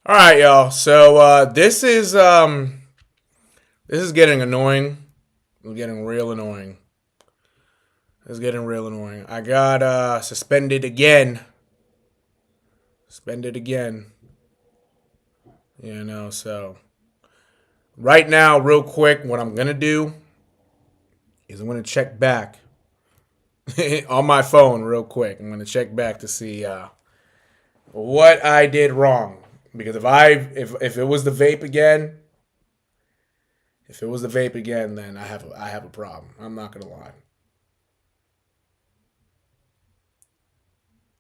All right, y'all. So this is getting annoying. It's getting real annoying. It's getting real annoying. I got suspended again. Suspended again. So right now, real quick, what I'm gonna do is I'm gonna check back on my phone real quick. I'm gonna check back to see what I did wrong. Because if it was the vape again, then I have a problem. I'm not gonna lie.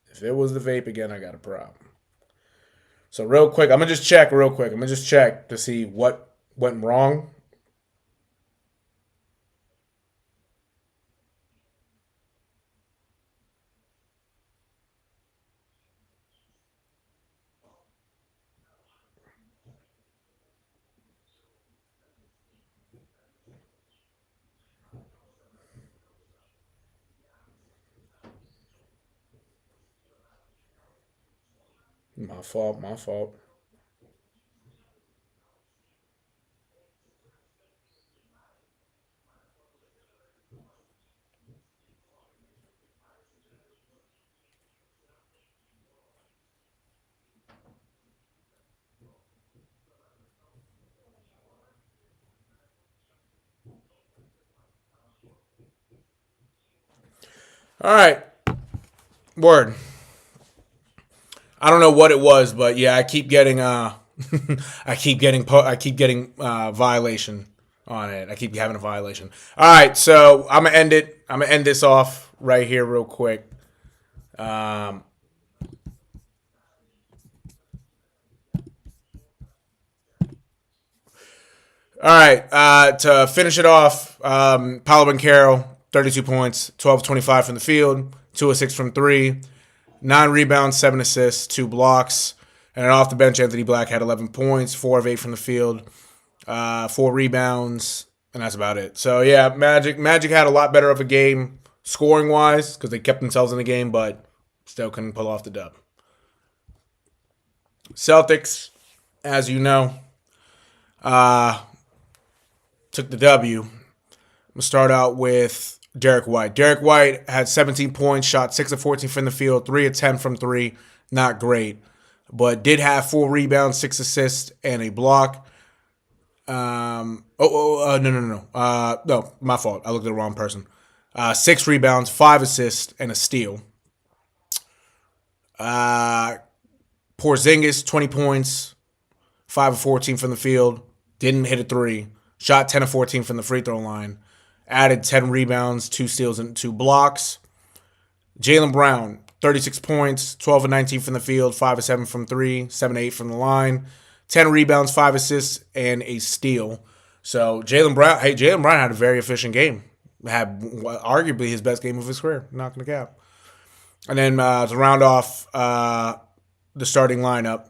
If it was the vape again, I got a problem. So real quick, I'm gonna just check real quick. I'm gonna just check to see what went wrong. My fault. My fault. All right. Word. I don't know what it was, but yeah, I keep getting violation on it. I keep having a violation. All right, so I'm gonna end it. I'm gonna end this off right here real quick. Um, all right, to finish it off, Paolo Banchero, 32 points, 12-25 from the field, 2 of 6 from three, 9 rebounds, 7 assists, 2 blocks. And then off the bench, Anthony Black had 11 points, 4 of 8 from the field, 4 rebounds, and that's about it. So yeah, Magic had a lot better of a game scoring wise because they kept themselves in the game, but still couldn't pull off the dub. Celtics, as you know, uh, took the W. I'm gonna start out with Derek White. Derek White had 17 points, shot 6 of 14 from the field, 3 of 10 from three. Not great, but did have 4 rebounds, 6 assists, and a block. No, my fault. I looked at the wrong person. 6 rebounds, 5 assists, and a steal. Uh, Porzingis, 20 points, 5 of 14 from the field, didn't hit a three, shot 10 of 14 from the free throw line, added 10 rebounds, 2 steals, and 2 blocks. Jaylen Brown, 36 points, 12 of 19 from the field, 5 of 7 from three, 7 of 8 from the line, 10 rebounds, 5 assists, and a steal. So Jaylen Brown had a very efficient game. Had arguably his best game of his career. Not gonna cap. And then to round off the starting lineup,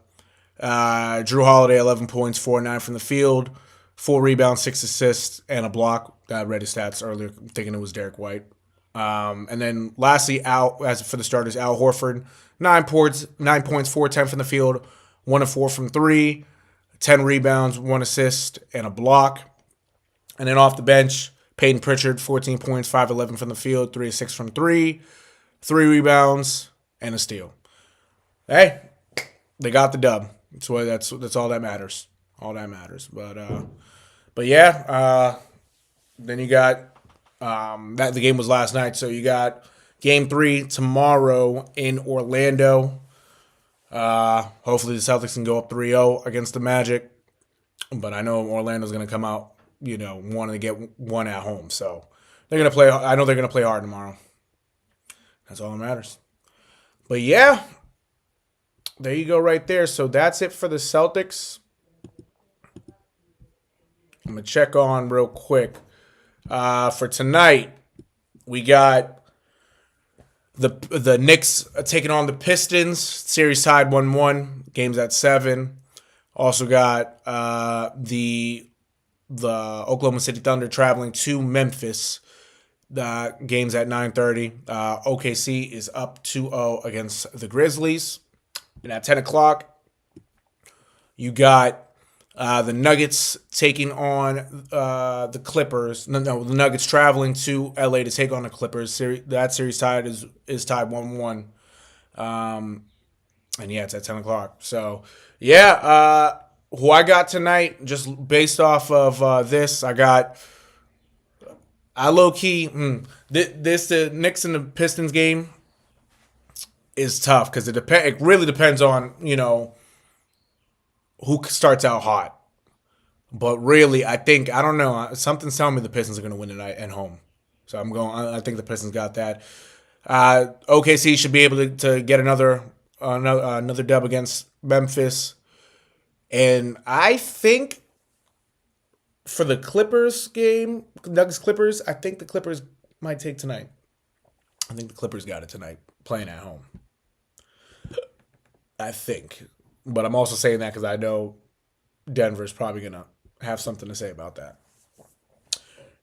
Drew Holiday, 11 points, 4 of 9 from the field, 4 rebounds, 6 assists, and a block. I read his stats earlier, thinking it was Derek White. And then lastly, as for the starters, Al Horford, 9 points, 4 of 10 from the field, 1 of 4 from three, 10 rebounds, 1 assist, and a block. And then off the bench, Peyton Pritchard, 14 points, 5 of 11 from the field, 3 of 6 from three, 3 rebounds, and a steal. Hey, they got the dub. That's all that matters. All that matters. But yeah, then you got that the game was last night, so you got game 3 tomorrow in Orlando. Hopefully the Celtics can go up 3-0 against the Magic, but I know Orlando's going to come out, wanting to get one at home. So they're going to play. I know they're going to play hard tomorrow. That's all that matters. But yeah, there you go right there. So that's it for the Celtics. I'm going to check on real quick. For tonight, we got the Knicks taking on the Pistons. Series tied 1-1. Game's at 7. Also got the Oklahoma City Thunder traveling to Memphis. The game's at 9:30. OKC is up 2-0 against the Grizzlies. And at 10 o'clock, You got the Nuggets taking on the Clippers. No, the Nuggets traveling to LA to take on the Clippers. That series tied is tied 1-1. And yeah, it's at 10 o'clock. So yeah, who I got tonight, just based off of this, I low key this the Knicks and the Pistons game is tough because it really depends on who starts out hot. But really, I don't know. Something's telling me the Pistons are going to win tonight at home. So I think the Pistons got that. OKC should be able to get another dub against Memphis. And I think for the Clippers game, Nuggets Clippers, I think the Clippers might take tonight. I think the Clippers got it tonight, playing at home. I think. But I'm also saying that because I know Denver's probably going to have something to say about that.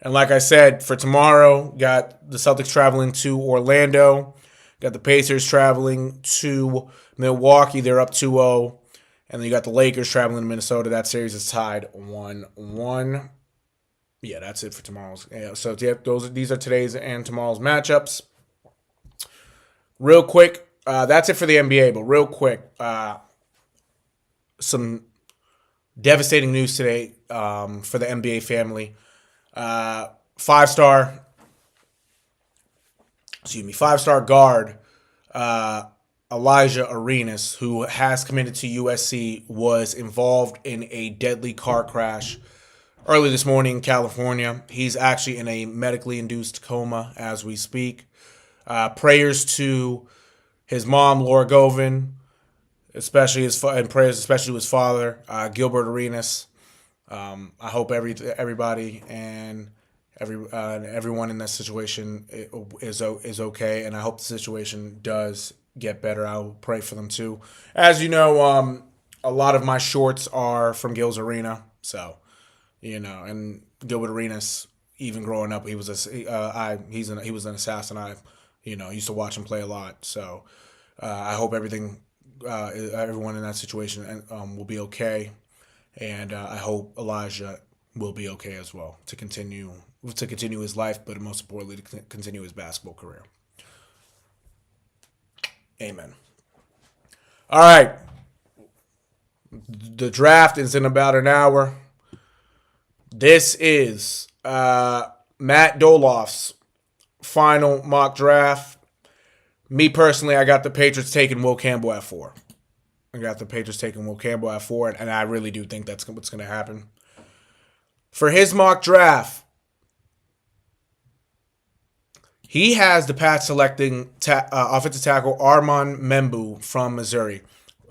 And like I said, for tomorrow, got the Celtics traveling to Orlando. Got the Pacers traveling to Milwaukee. They're up 2-0. And then you got the Lakers traveling to Minnesota. That series is tied 1-1. Yeah, that's it for tomorrow's. Yeah, so these are today's and tomorrow's matchups. Real quick, that's it for the NBA. But real quick, some devastating news today for the NBA family. Five-star guard Elijah Arenas, who has committed to USC, was involved in a deadly car crash early this morning in California. He's actually in a medically induced coma as we speak. Prayers to his mom, Laura Govin, especially to his father, Gilbert Arenas. I hope everybody and everyone in that situation is okay, and I hope the situation does get better. I will pray for them too. As you know, a lot of my shorts are from Gil's Arena, so and Gilbert Arenas. Even growing up, he was he was an assassin. I used to watch him play a lot. So I hope everyone in that situation will be okay. And I hope Elijah will be okay as well to continue his life, but most importantly to continue his basketball career. Amen. All right. The draft is in about an hour. This is Matt Dolof's final mock draft. Me personally, I got the Patriots taking Will Campbell at 4. And I really do think that's what's going to happen. For his mock draft, he has the Pats selecting offensive tackle Armand Membu from Missouri.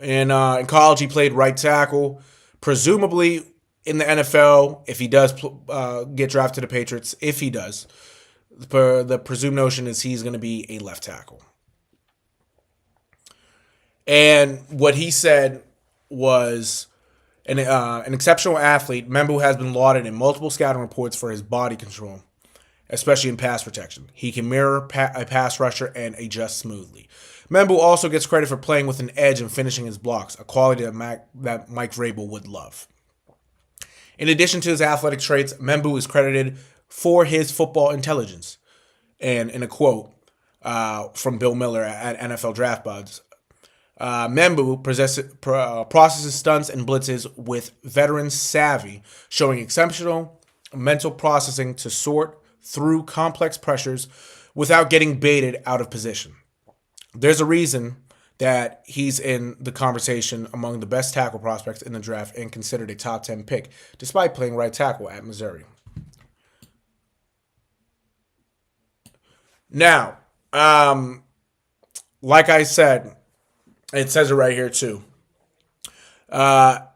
In college, he played right tackle. Presumably, in the NFL, if he does get drafted to the Patriots, if he does, the presumed notion is he's going to be a left tackle. And what he said was an exceptional athlete. Membu has been lauded in multiple scouting reports for his body control, especially in pass protection. He can mirror a pass rusher and adjust smoothly. Membu also gets credit for playing with an edge and finishing his blocks, a quality that Mike Vrabel would love. In addition to his athletic traits, Membu is credited for his football intelligence. And in a quote from Bill Miller at NFL Draft Buds, Membu processes stunts and blitzes with veteran savvy, showing exceptional mental processing to sort through complex pressures without getting baited out of position. There's a reason that he's in the conversation among the best tackle prospects in the draft and considered a top 10 pick, despite playing right tackle at Missouri. Now, like I said, it says it right here too. There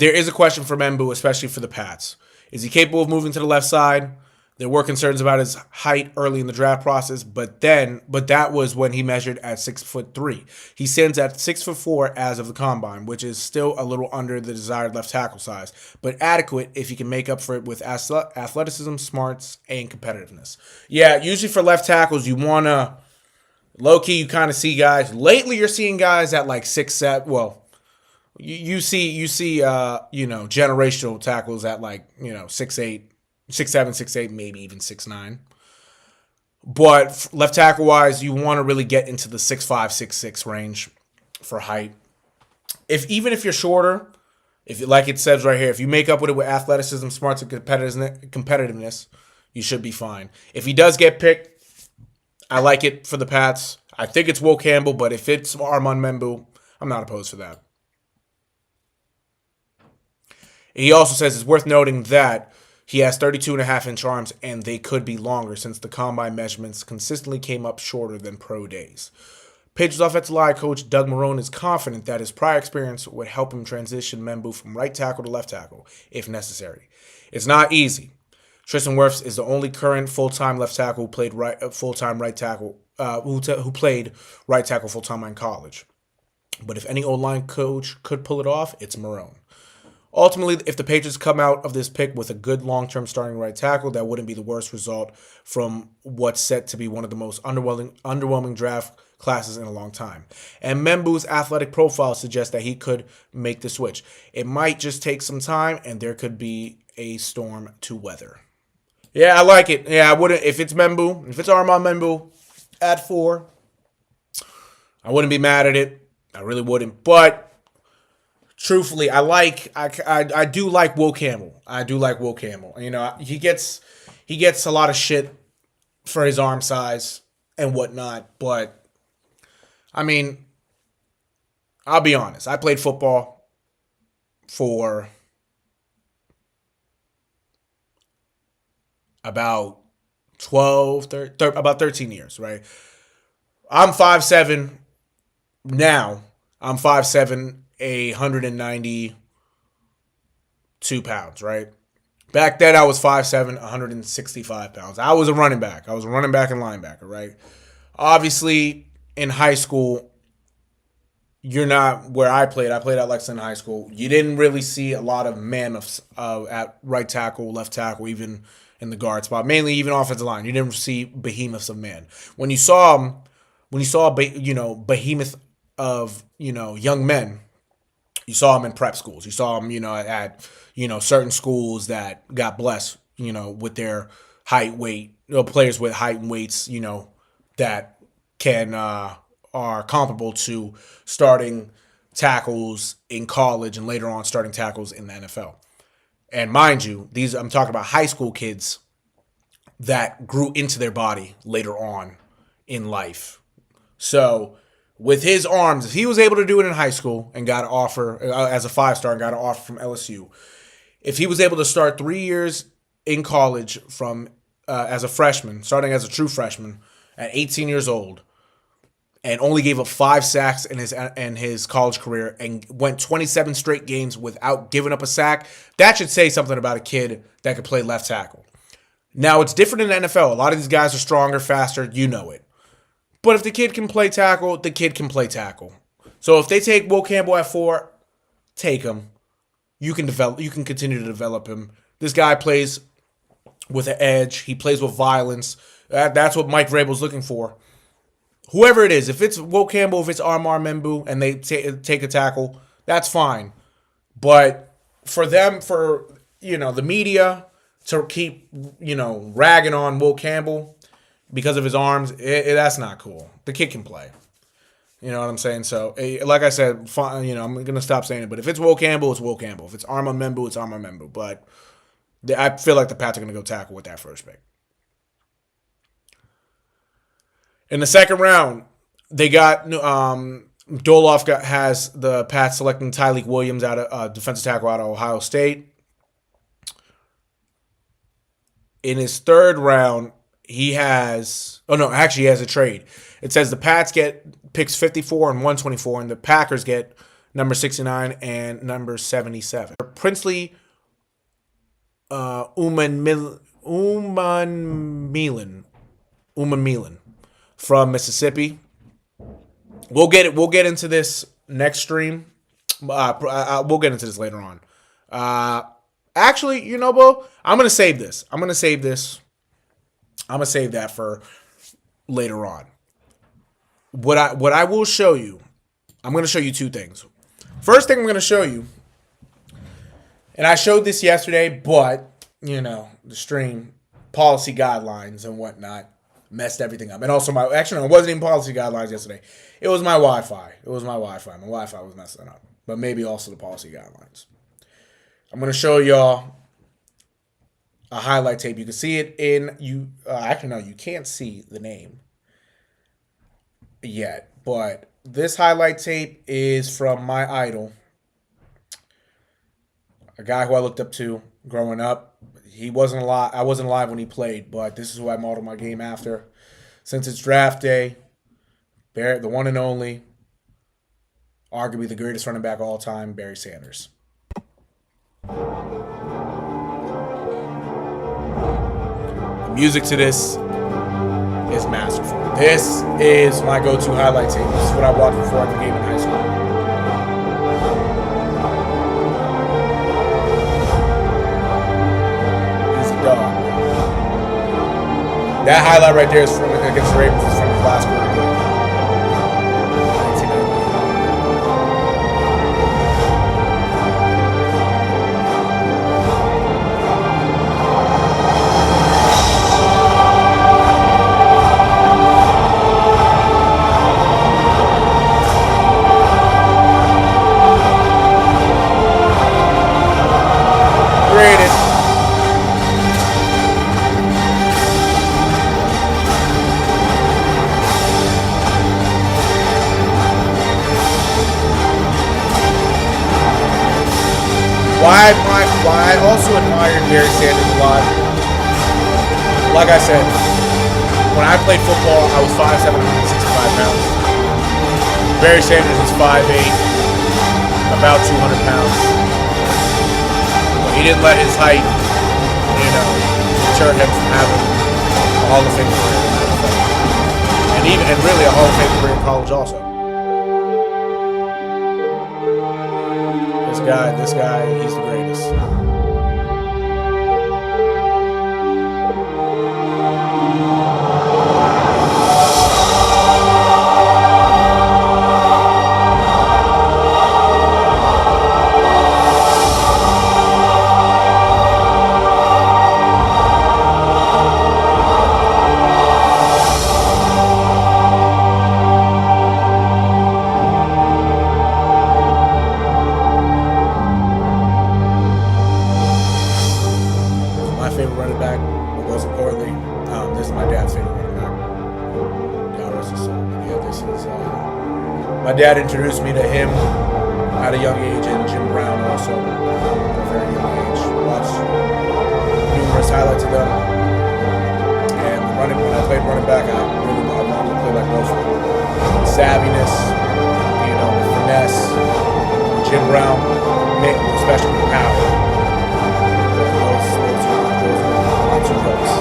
is a question for Membu, especially for the Pats. Is he capable of moving to the left side? There were concerns about his height early in the draft process, but that was when he measured at 6'3". He stands at 6'4" as of the combine, which is still a little under the desired left tackle size, but adequate if he can make up for it with athleticism, smarts, and competitiveness. Yeah, usually for left tackles, you want to low key. You kind of see guys lately. You're seeing guys at like 6'7". Well, You see generational tackles at like 6'8", 6'7", 6'8", maybe even 6'9". But left tackle wise, you want to really get into the 6'5", 6'6" range for height. Even if you're shorter, if like it says right here, if you make up with it with athleticism, smarts, and competitiveness, you should be fine. If he does get picked, I like it for the Pats. I think it's Will Campbell, but if it's Armand Membu, I'm not opposed to that. He also says it's worth noting that he has 32.5-inch arms, and they could be longer since the combine measurements consistently came up shorter than pro days. Patriots offensive line coach Doug Marrone is confident that his prior experience would help him transition Membu from right tackle to left tackle, if necessary. It's not easy. Tristan Wirfs is the only current full-time left tackle who played full-time right tackle who played right tackle full-time in college. But if any O-line coach could pull it off, it's Marrone. Ultimately, if the Patriots come out of this pick with a good long-term starting right tackle, that wouldn't be the worst result from what's set to be one of the most underwhelming draft classes in a long time. And Membu's athletic profile suggests that he could make the switch. It might just take some time, and there could be a storm to weather. Yeah, I like it. Yeah, I wouldn't if it's Membu, if it's Armand Membu at 4, I wouldn't be mad at it. I really wouldn't, but truthfully, I do like Will Campbell. I do like Will Campbell. He gets a lot of shit for his arm size and whatnot, but I mean, I'll be honest. I played football for about 13 years, right? I'm 5'7" now. I'm 5'7", 192 pounds, right? Back then, I was 5'7", 165 pounds. I was a running back. I was a running back and linebacker, right? Obviously, in high school, you're not where I played. I played at Lexington High School. You didn't really see a lot of mammoths at right tackle, left tackle, even in the guard spot. Mainly, even offensive line. You didn't see behemoths of man. When you saw them, behemoth of young men, you saw them in prep schools. You saw them, at certain schools that got blessed, with their height, weight, players with height and weights, that can are comparable to starting tackles in college and later on starting tackles in the NFL. And mind you, I'm talking about high school kids that grew into their body later on in life. So with his arms, if he was able to do it in high school and got an offer as a 5-star and got an offer from LSU, if he was able to start 3 years in college from as a freshman, starting as a true freshman at 18 years old, and only gave up 5 sacks in his college career and went 27 straight games without giving up a sack, that should say something about a kid that could play left tackle. Now, it's different in the NFL. A lot of these guys are stronger, faster, you know it. But if the kid can play tackle, the kid can play tackle. So if they take Will Campbell at 4, take him. You can continue to develop him. This guy plays with an edge. He plays with violence. That's what Mike Vrabel's looking for. Whoever it is, if it's Will Campbell, if it's Armand Membu, and they take a tackle, that's fine. But for the media to keep, ragging on Will Campbell because of his arms, that's not cool. The kid can play. You know what I'm saying? So, like I said, I'm going to stop saying it. But if it's Will Campbell, it's Will Campbell. If it's Armand Membu, it's Armand Membu. But I feel like the Pats are going to go tackle with that first pick. In the second round, they got Doloff has the Pats selecting Tyleik Williams out of defensive tackle out of Ohio State. In his third round, he has a trade. It says the Pats get picks 54 and 124, and the Packers get number 69 and number 77. Princely Uman Milan from Mississippi. We'll get into this next stream. We'll get into this later on. Actually, Bo, I'm gonna save this. I'm gonna save that for later on. What I will show you, I'm gonna show you 2 things. First thing I'm going to show you, and I showed this yesterday, but, the stream policy guidelines and whatnot messed everything up. And also it wasn't even policy guidelines yesterday. It was my Wi-Fi. My Wi-Fi was messing up. But maybe also the policy guidelines. I'm going to show y'all a highlight tape. You can see it you can't see the name yet. But this highlight tape is from my idol, a guy who I looked up to growing up. He wasn't alive. I wasn't alive when he played, but this is who I modeled my game after. Since it's draft day, Barry, the one and only, arguably the greatest running back of all time, Barry Sanders. The music to this is masterful. This is my go-to highlight tape. This is what I watched before every game in high school. He's a dog. That highlight right there is from against the Ravens. Is from his last quarter game. 1998. Why I also admired Barry Sanders a lot. Like I said, when I played football, I was 5'7", 165 pounds. Barry Sanders is 5'8", about 200 pounds. But he didn't let his height, deter him from having a Hall of Fame career in the NFL. And really a Hall of Fame career in college also. This guy, he's the greatest. My dad introduced me to him at a young age, and Jim Brown also at a very young age. Watched numerous highlights of them. And when I played running back, I wanted to play like both of them. Savviness, with finesse. Jim Brown, especially with power. Those are my two votes.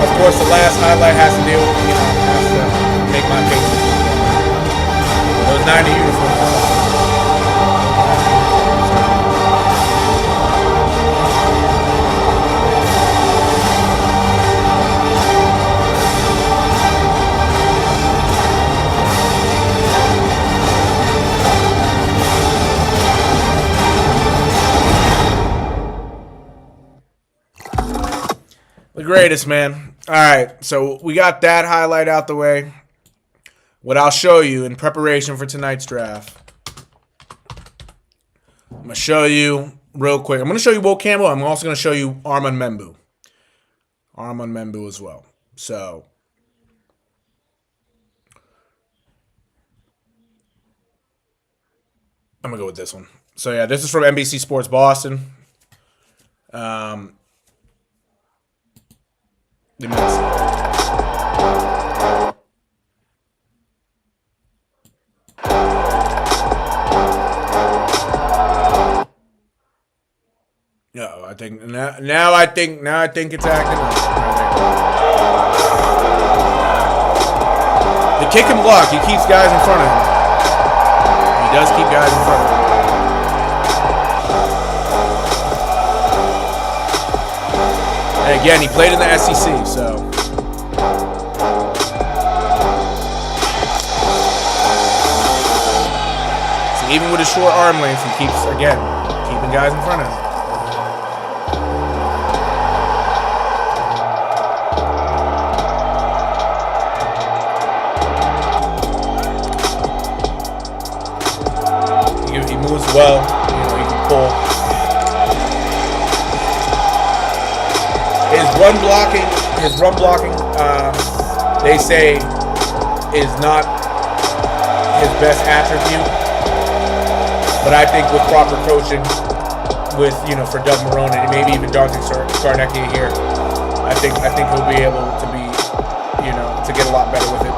Of course, the last highlight has to deal with, has to make my Patriots. Those 90 uniforms. The greatest, man. All right, so we got that highlight out the way. what I'll show you in preparation for tonight's draft, I'm going to show you real quick. I'm going to show you Will Campbell. I'm also going to show you Armand Membu. Armand Membu as well. So, I'm going to go with this one. So, yeah, this is from NBC Sports Boston. Let me see. No, I think now I think it's acting up. The kick and block, he keeps guys in front of him. He does keep guys in front of him. And again, he played in the SEC, so. So even with his short arm length, he keeps, again, keeping guys in front of him. He moves well, you know, he can pull. His run blocking, they say is not his best attribute. But I think with proper coaching, with, you know, for Doug Marrone and maybe even Dante Scarnecchia here, I think he'll be able to be, you know, to get a lot better with it.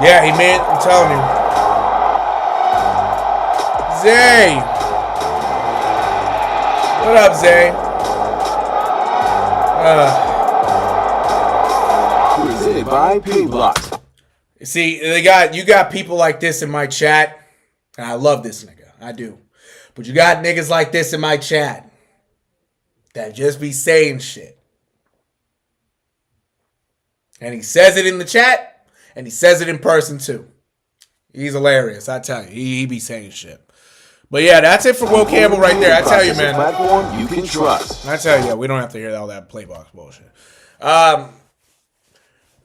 Yeah, he made it, I'm telling you. Zay! What up, Zay? Presented by Pig Blocks. See, you got people like this in my chat, and I love this nigga. I do. But you got niggas like this in my chat that just be saying shit. And he says it in the chat. And he says it in person, too. He's hilarious, I tell you. He be saying shit. But, yeah, that's it for Will Campbell right there. I tell you, man. Platform you can trust. I tell you, yeah, we don't have to hear all that playbox bullshit.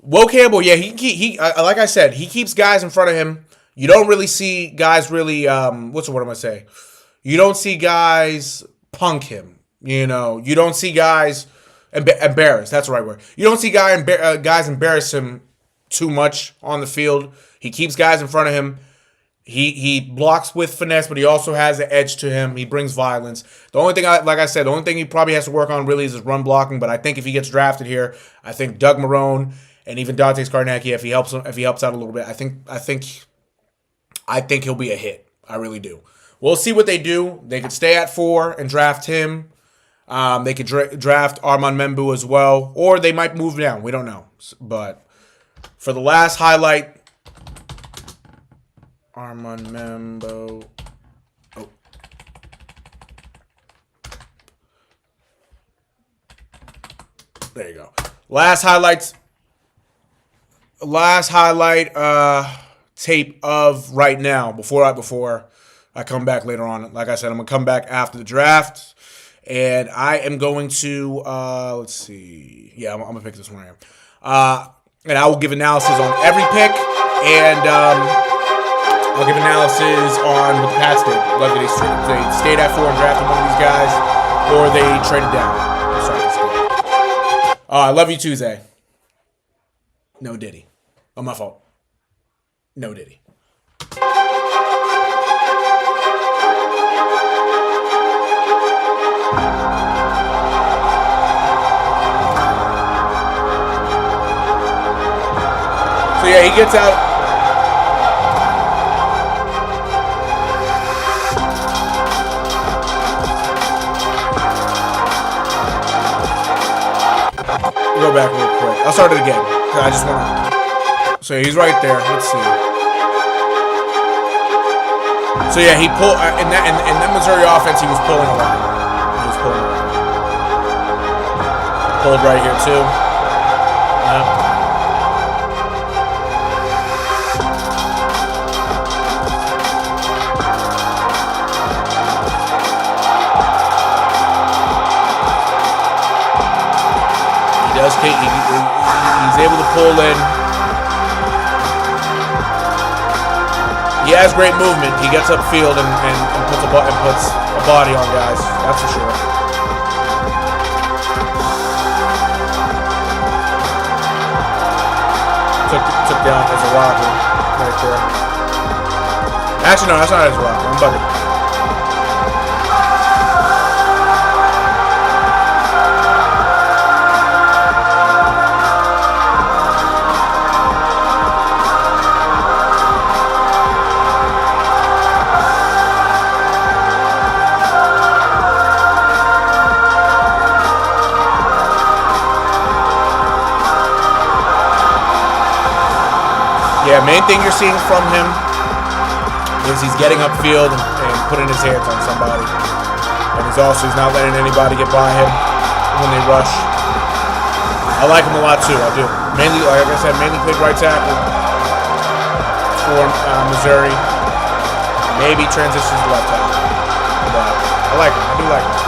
Will Campbell, yeah, he like I said, he keeps guys in front of him. You don't really see guys really, what's the word I'm going to say? You don't see guys punk him. You know, you don't see guys embarrass. That's the right word. You don't see guys embarrass him too much on the field. He keeps guys in front of him. He blocks with finesse, but he also has an edge to him. He brings violence. The only thing, like I said, the only thing he probably has to work on really is his run blocking. But I think if he gets drafted here, I think Doug Marrone and even Dante Scarnecchia, if he helps out a little bit, I think he'll be a hit. I really do. We'll see what they do. They could stay at 4 and draft him. They could draft Armand Membu as well, or they might move down. We don't know, but. For the last highlight, Armand Membu. Oh. There you go. Last highlight tape of right now before I come back later on. Like I said, I'm going to come back after the draft. And I am going to, let's see. Yeah, I'm going to pick this one right here. And I will give analysis on every pick, and I'll give analysis on what the Pats did. Whether they stayed at 4 and drafted one of these guys, or they traded down. I love you, Tuesday. No Diddy. Oh, my fault. No Diddy. So yeah, he gets out. Go back real quick. I'll start it again. I just want to. So he's right there. Let's see. So yeah, he pulled in that Missouri offense. He was pulling a lot. He was pulling a lot. Pulled right here too. Yeah. He's able to pull in. He has great movement. He gets upfield and puts a body on guys. That's for sure. Took down as a rocker right there. Actually, no, that's not as a rocker. I'm bugging. Yeah, main thing you're seeing from him is he's getting upfield and putting his hands on somebody. And he's not letting anybody get by him when they rush. I like him a lot too, I do. Mainly, like I said, mainly played right tackle for Missouri. Maybe transitions to left tackle. But I like him, I do like him.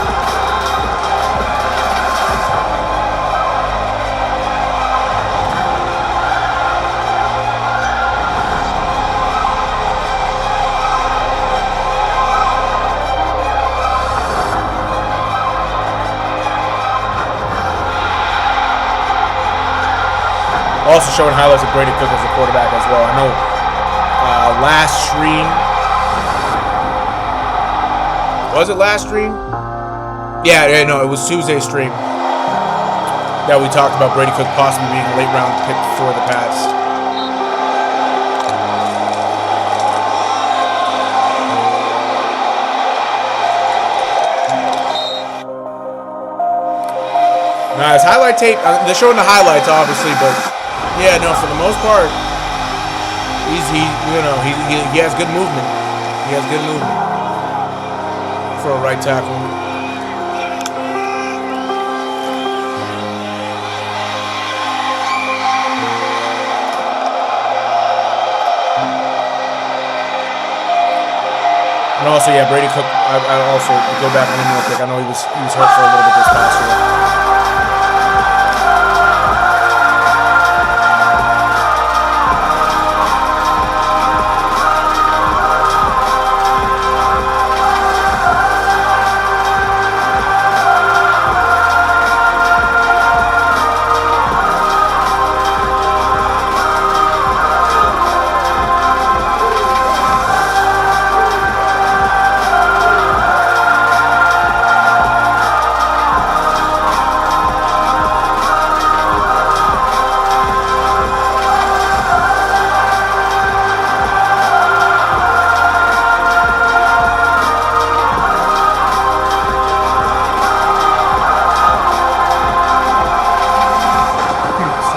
Also showing highlights of Brady Cook as a quarterback as well. I know last stream. Was it last stream? Yeah, no, it was Tuesday's stream that we talked about Brady Cook possibly being a late round pick for the Pats. Now his highlight tape, they're showing the highlights obviously, but yeah, no, for the most part, he has good movement. He has good movement for a right tackle. And also, yeah, Brady Cook. I also go back on him real quick. I know he was hurt for a little bit this past year.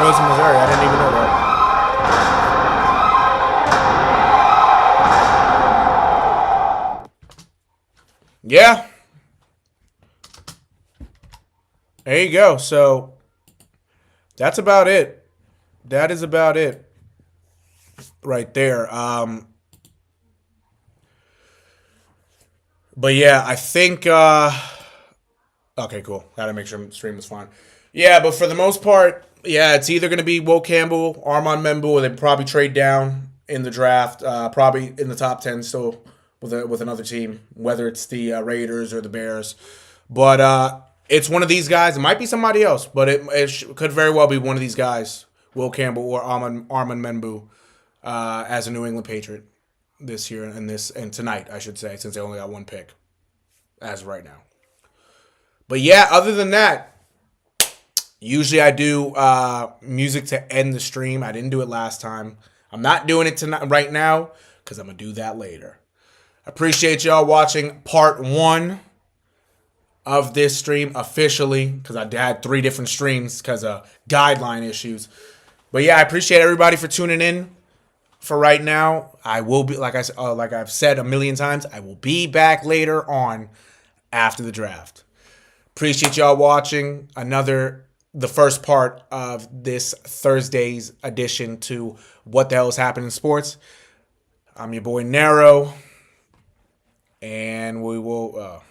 Snows in Missouri. I didn't even know that. Yeah. There you go. So that's about it. That is about it right there. But yeah, I think okay, cool. Gotta make sure the stream was fine. Yeah, but for the most part, yeah, it's either gonna be Will Campbell, Armand Membu, or they probably trade down in the draft, probably in the top 10 still with another team, whether it's the Raiders or the Bears. But it's one of these guys. It might be somebody else, but it could very well be one of these guys, Will Campbell or Armand Membu, as a New England Patriot this year and tonight, I should say, since they only got one pick as of right now. But yeah, other than that, Usually I do music to end the stream. I didn't do it last time. I'm not doing it tonight right now because I'm going to do that later. Appreciate y'all watching part 1 of this stream officially because I had 3 different streams because of guideline issues. But yeah, I appreciate everybody for tuning in. For right now, I will be like I've said a million times, I will be back later on after the draft. Appreciate y'all watching the first part of this Thursday's edition to What the Hell is Happening in Sports. I'm your boy Nero, and we will